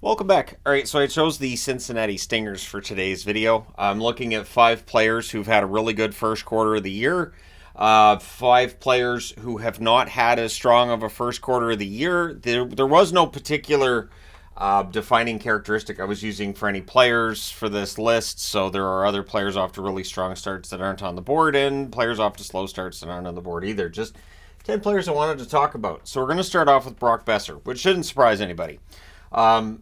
Welcome back. All right, so I chose the Cincinnati Stingers for today's video. I'm looking at 5 players who've had a really good first quarter of the year. 5 players who have not had as strong of a first quarter of the year. There was no particular defining characteristic I was using for any players for this list, so there are other players off to really strong starts that aren't on the board, and players off to slow starts that aren't on the board either. Just 10 players I wanted to talk about. So we're going to start off with Brock Boeser, which shouldn't surprise anybody.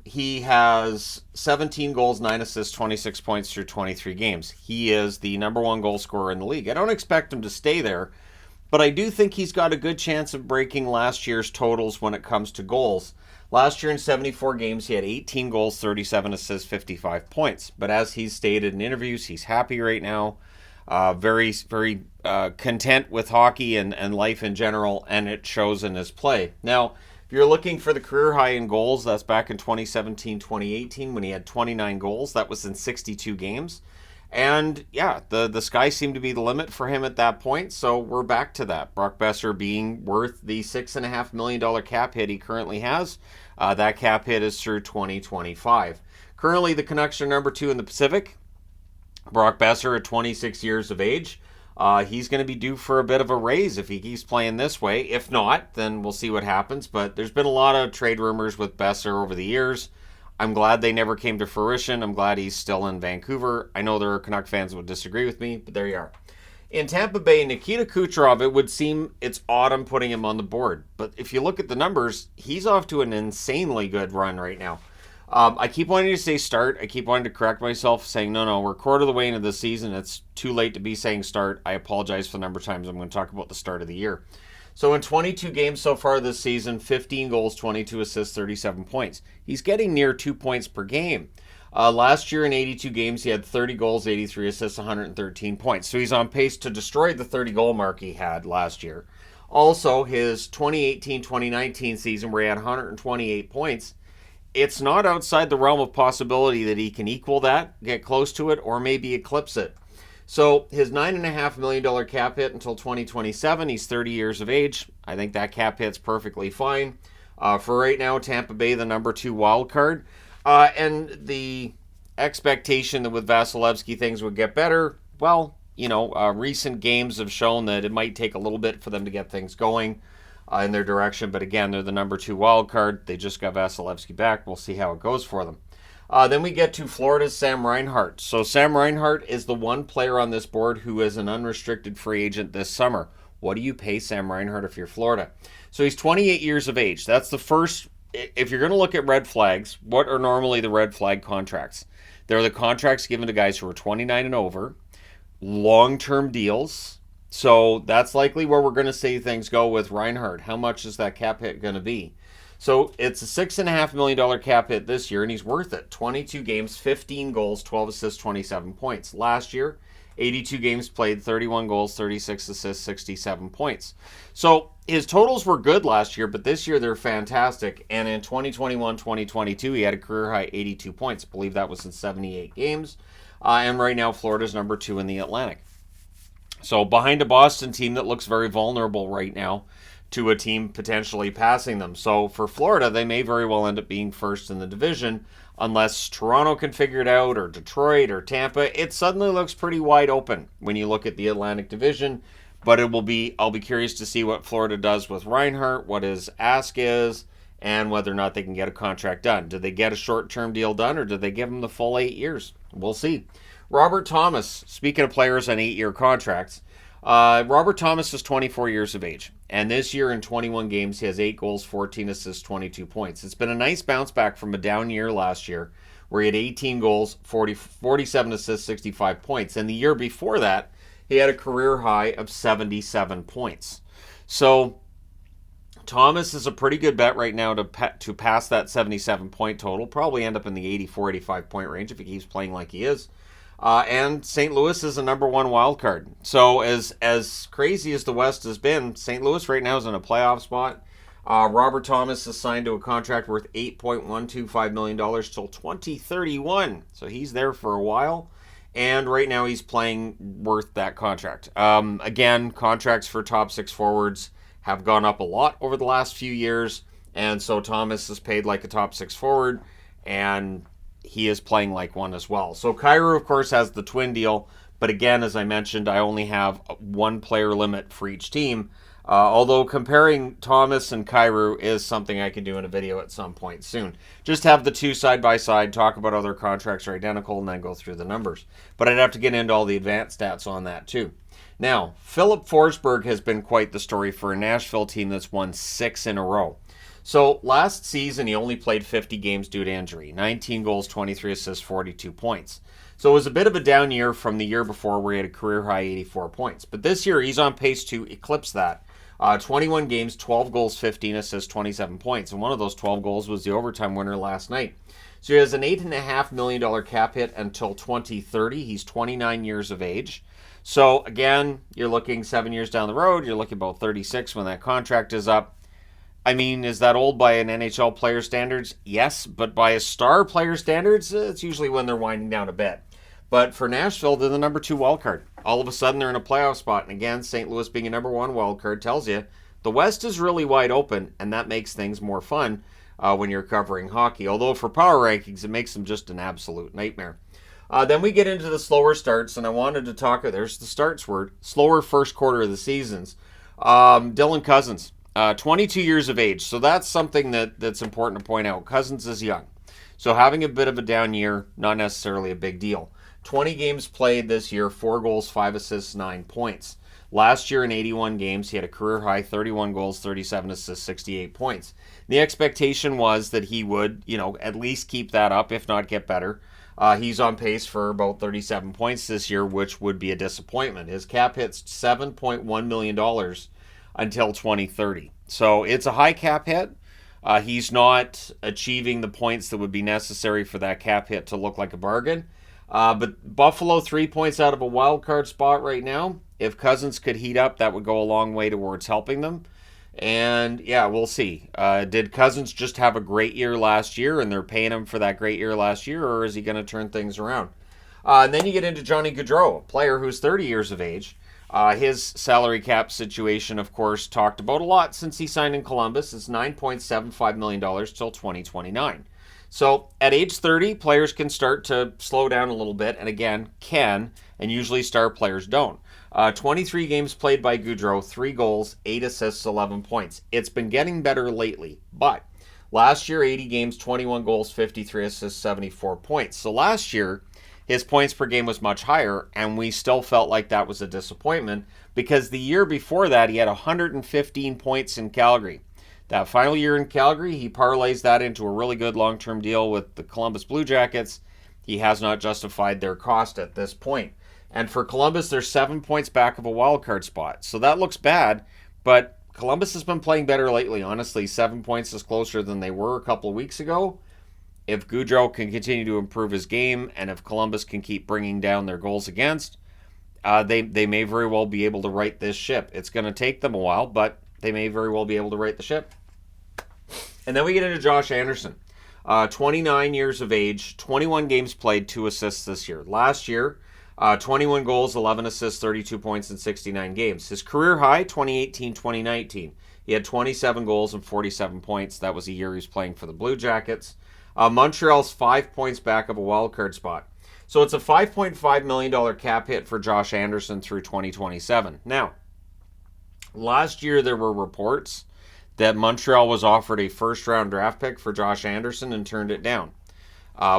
He has 17 goals, 9 assists, 26 points through 23 games. He is the number one goal scorer in the league. I don't expect him to stay there, but I do think he's got a good chance of breaking last year's totals when it comes to goals. Last year in 74 games, he had 18 goals, 37 assists, 55 points. But as he's stated in interviews, he's happy right now. Very content with hockey and life in general, and it shows in his play. Now, if you're looking for the career high in goals, that's back in 2017-2018 when he had 29 goals. That was in 62 games. And yeah, the sky seemed to be the limit for him at that point, so we're back to that. Brock Boeser being worth the $6.5 million cap hit he currently has. That cap hit is through 2025. Currently, the Canucks are number 2 in the Pacific. Brock Boeser at 26 years of age. He's going to be due for a bit of a raise if he keeps playing this way. If not, then we'll see what happens. But there's been a lot of trade rumors with Boeser over the years. I'm glad they never came to fruition. I'm glad he's still in Vancouver. I know there are Canuck fans that would disagree with me, but there you are. In Tampa Bay, Nikita Kucherov, it would seem it's odd I'm putting him on the board. But if you look at the numbers, he's off to an insanely good run right now. I keep wanting to say start. I keep wanting to correct myself, saying, no, we're a quarter of the way into the season. It's too late to be saying start. I apologize for the number of times I'm going to talk about the start of the year. So in 22 games so far this season, 15 goals, 22 assists, 37 points. He's getting near 2 points per game. Last year in 82 games, he had 30 goals, 83 assists, 113 points. So he's on pace to destroy the 30-goal mark he had last year. Also, his 2018-2019 season where he had 128 points, it's not outside the realm of possibility that he can equal that, get close to it, or maybe eclipse it. So his $9.5 million cap hit until 2027. He's 30 years of age. I think that cap hit's perfectly fine. For right now, Tampa Bay, the number 2 wild card. And the expectation that with Vasilevsky things would get better, well, recent games have shown that it might take a little bit for them to get things going in their direction. But again, they're the number 2 wild card. They just got Vasilevsky back. We'll see how it goes for them. Then we get to Florida's Sam Reinhart. So Sam Reinhart is the one player on this board who is an unrestricted free agent this summer. What do you pay Sam Reinhart if you're Florida? So he's 28 years of age. That's the first. If you're going to look at red flags, what are normally the red flag contracts? They're the contracts given to guys who are 29 and over, long-term deals. So that's likely where we're going to see things go with Reinhart. How much is that cap hit going to be? So it's a $6.5 million cap hit this year, and he's worth it. 22 games, 15 goals, 12 assists, 27 points. Last year, 82 games played, 31 goals, 36 assists, 67 points. So his totals were good last year, but this year they're fantastic. And in 2021-2022, he had a career-high 82 points. I believe that was in 78 games. And right now, Florida's number 2 in the Atlantic. So behind a Boston team that looks very vulnerable right now to a team potentially passing them. So for Florida, they may very well end up being first in the division unless Toronto can figure it out, or Detroit, or Tampa. It suddenly looks pretty wide open when you look at the Atlantic Division. But I'll be curious to see what Florida does with Reinhart, what his ask is, and whether or not they can get a contract done. Do they get a short-term deal done, or do they give him the full 8 years? We'll see. Robert Thomas, speaking of players on 8-year contracts, Robert Thomas is 24 years of age, and this year in 21 games, he has 8 goals, 14 assists, 22 points. It's been a nice bounce back from a down year last year, where he had 18 goals, 47 assists, 65 points, and the year before that, he had a career high of 77 points. So Thomas is a pretty good bet right now to pass that 77-point total, probably end up in the 84-85 point range if he keeps playing like he is. And St. Louis is a number 1 wild card. So as crazy as the West has been, St. Louis right now is in a playoff spot. Robert Thomas is signed to a contract worth $8.125 million till 2031. So he's there for a while. And right now he's playing worth that contract. Again, contracts for top 6 forwards have gone up a lot over the last few years. And so Thomas is paid like a top 6 forward. and he is playing like one as well. So Kyrou, of course, has the twin deal, but again, as I mentioned, I only have one player limit for each team. Although comparing Thomas and Kyrou is something I can do in a video at some point soon. Just have the two side by side, talk about how their contracts are identical, and then go through the numbers. But I'd have to get into all the advanced stats on that too. Now, Filip Forsberg has been quite the story for a Nashville team that's won 6 in a row. So last season, he only played 50 games due to injury. 19 goals, 23 assists, 42 points. So it was a bit of a down year from the year before where he had a career-high 84 points. But this year, he's on pace to eclipse that. 21 games, 12 goals, 15 assists, 27 points. And one of those 12 goals was the overtime winner last night. So he has an $8.5 million cap hit until 2030. He's 29 years of age. So again, you're looking 7 years down the road. You're looking about 36 when that contract is up. I mean, is that old by an NHL player standards? Yes, but by a star player standards, it's usually when they're winding down a bit. But for Nashville, they're the number 2 wild card. All of a sudden, they're in a playoff spot. And again, St. Louis being a number 1 wild card tells you the West is really wide open, and that makes things more fun when you're covering hockey. Although for power rankings, it makes them just an absolute nightmare. Then we get into the slower starts, and I wanted to talk, there's the starts word, slower first quarter of the seasons. Dylan Cozens, 22 years of age. So that's something that's important to point out. Cozens is young. So having a bit of a down year, not necessarily a big deal. 20 games played this year, 4 goals, 5 assists, 9 points. Last year in 81 games, he had a career-high 31 goals, 37 assists, 68 points. The expectation was that he would, at least keep that up, if not get better. He's on pace for about 37 points this year, which would be a disappointment. His cap hits $7.1 million until 2030. So it's a high cap hit. He's not achieving the points that would be necessary for that cap hit to look like a bargain. But Buffalo 3 points out of a wild card spot right now. If Cozens could heat up, that would go a long way towards helping them. And yeah, we'll see. Did Cozens just have a great year last year and they're paying him for that great year last year, or is he going to turn things around? And then you get into Johnny Gaudreau, a player who's 30 years of age. His salary cap situation, of course, talked about a lot since he signed in Columbus. It's $9.75 million till 2029. So at age 30, players can start to slow down a little bit, and again, can, and usually star players don't. 23 games played by Gaudreau, 3 goals, 8 assists, 11 points. It's been getting better lately, but last year, 80 games, 21 goals, 53 assists, 74 points. So last year, his points per game was much higher, and we still felt like that was a disappointment because the year before that, he had 115 points in Calgary. That final year in Calgary, he parlays that into a really good long-term deal with the Columbus Blue Jackets. He has not justified their cost at this point. And for Columbus, they're 7 points back of a wild card spot. So that looks bad, but Columbus has been playing better lately. Honestly, 7 points is closer than they were a couple of weeks ago. If Gaudreau can continue to improve his game, and if Columbus can keep bringing down their goals against, they may very well be able to right this ship. It's going to take them a while, but they may very well be able to right the ship. And then we get into Josh Anderson. 29 years of age, 21 games played, 2 assists this year. Last year, 21 goals, 11 assists, 32 points in 69 games. His career high, 2018-2019. He had 27 goals and 47 points. That was a year he was playing for the Blue Jackets. Montreal's 5 points back of a wild card spot. So it's a $5.5 million cap hit for Josh Anderson through 2027. Now, last year there were reports that Montreal was offered a first-round draft pick for Josh Anderson and turned it down,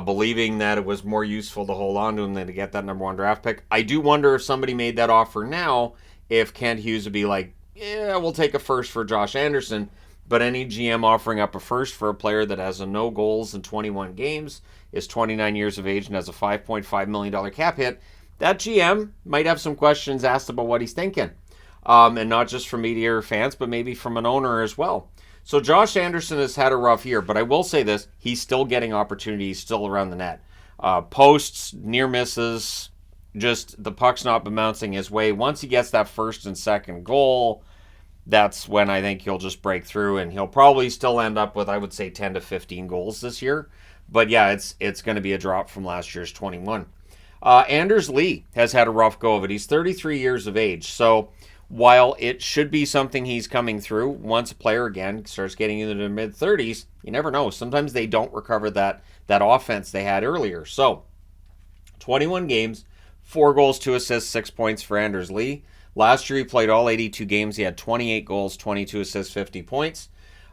believing that it was more useful to hold on to him than to get that number 1 draft pick. I do wonder if somebody made that offer now, if Kent Hughes would be like, yeah, we'll take a first for Josh Anderson, but any GM offering up a first for a player that has a no goals in 21 games, is 29 years of age, and has a $5.5 million cap hit, that GM might have some questions asked about what he's thinking. And not just from media or fans, but maybe from an owner as well. So Josh Anderson has had a rough year, but I will say this, he's still getting opportunities still around the net. Posts, near misses, just the puck's not been bouncing his way. Once he gets that first and second goal, that's when I think he'll just break through, and he'll probably still end up with, I would say, 10 to 15 goals this year. But yeah, it's going to be a drop from last year's 21. Anders Lee has had a rough go of it. He's 33 years of age. So while it should be something he's coming through, once a player again starts getting into the mid-30s, you never know. Sometimes they don't recover that offense they had earlier. So, 21 games, 4 goals, 2 assists, 6 points for Anders Lee. Last year he played all 82 games. He had 28 goals, 22 assists, 50 points.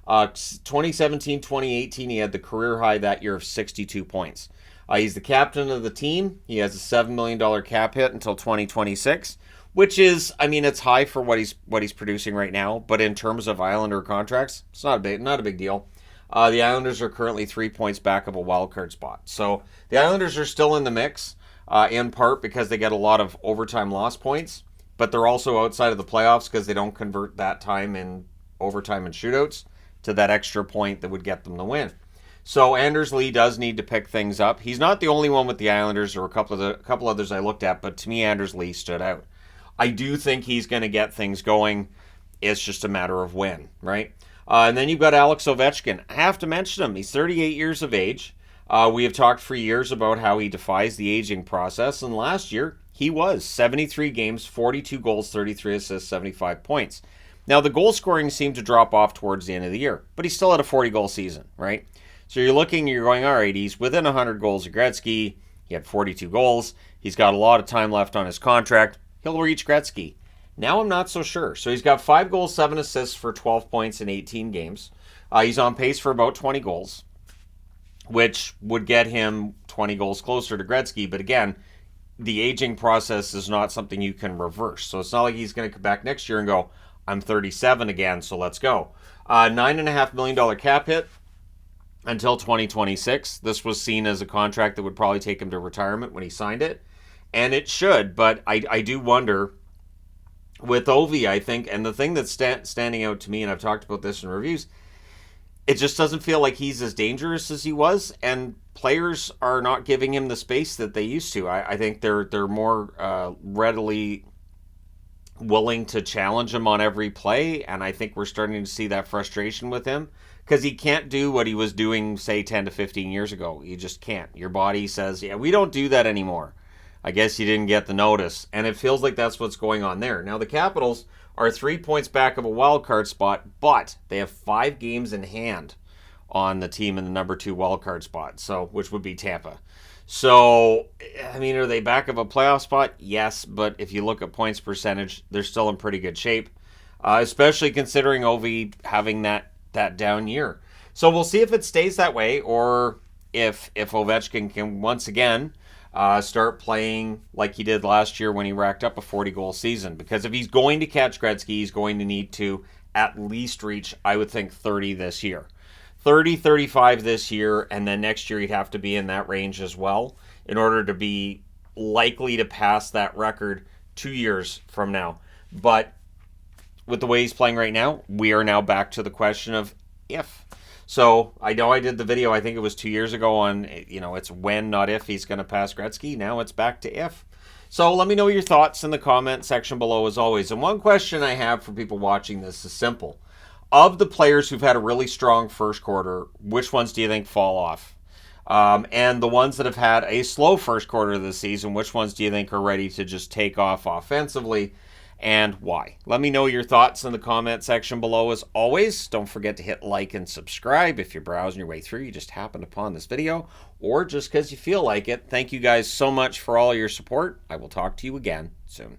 2017-2018, he had the career high that year of 62 points. He's the captain of the team. He has a $7 million cap hit until 2026, which is, I mean, it's high for what he's producing right now. But in terms of Islander contracts, it's not a big deal. The Islanders are currently 3 points back of a wild card spot. So the Islanders are still in the mix, in part because they get a lot of overtime loss points, but they're also outside of the playoffs because they don't convert that time in overtime and shootouts to that extra point that would get them the win. So Anders Lee does need to pick things up. He's not the only one with the Islanders. There were a couple others I looked at, but to me, Anders Lee stood out. I do think he's going to get things going. It's just a matter of when, right? And then you've got Alex Ovechkin. I have to mention him. He's 38 years of age. We have talked for years about how he defies the aging process, and last year he was 73 games, 42 goals, 33 assists, 75 points. Now, the goal scoring seemed to drop off towards the end of the year, but he still had a 40-goal season, right? So you're going, all right, he's within 100 goals of Gretzky. He had 42 goals. He's got a lot of time left on his contract. He'll reach Gretzky. Now I'm not so sure. So he's got 5 goals, 7 assists for 12 points in 18 games. He's on pace for about 20 goals, which would get him 20 goals closer to Gretzky. But again, the aging process is not something you can reverse. So it's not like he's going to come back next year and go, I'm 37 again, so let's go. $9.5 million cap hit until 2026. This was seen as a contract that would probably take him to retirement when he signed it. And it should, but I do wonder with Ovi, I think, and the thing that's standing out to me, and I've talked about this in reviews, it just doesn't feel like he's as dangerous as he was, and players are not giving him the space that they used to. I think they're more readily willing to challenge him on every play, and I think we're starting to see that frustration with him because he can't do what he was doing, say, 10 to 15 years ago. You just can't. Your body says, yeah, we don't do that anymore. I guess you didn't get the notice, and it feels like that's what's going on there. Now, the Capitals are 3 points back of a wild card spot, but they have 5 games in hand on the team in the number 2 wild card spot, so which would be Tampa. So, I mean, are they back of a playoff spot? Yes, but if you look at points percentage, they're still in pretty good shape, especially considering Ovi having that down year. So we'll see if it stays that way, or if Ovechkin can once again start playing like he did last year when he racked up a 40-goal season. Because if he's going to catch Gretzky, he's going to need to at least reach, I would think, 30 this year. 30, 35 this year, and then next year he'd have to be in that range as well in order to be likely to pass that record 2 years from now. But with the way he's playing right now, we are now back to the question of if. So I know I did the video, I think it was 2 years ago on, it's when, not if, he's going to pass Gretzky. Now it's back to if. So let me know your thoughts in the comment section below as always. And one question I have for people watching this is simple. Of the players who've had a really strong first quarter, which ones do you think fall off? And the ones that have had a slow first quarter of the season, which ones do you think are ready to just take off offensively, and why? Let me know your thoughts in the comment section below as always. Don't forget to hit like and subscribe if you're browsing your way through. You just happened upon this video, or just because you feel like it. Thank you guys so much for all your support. I will talk to you again soon.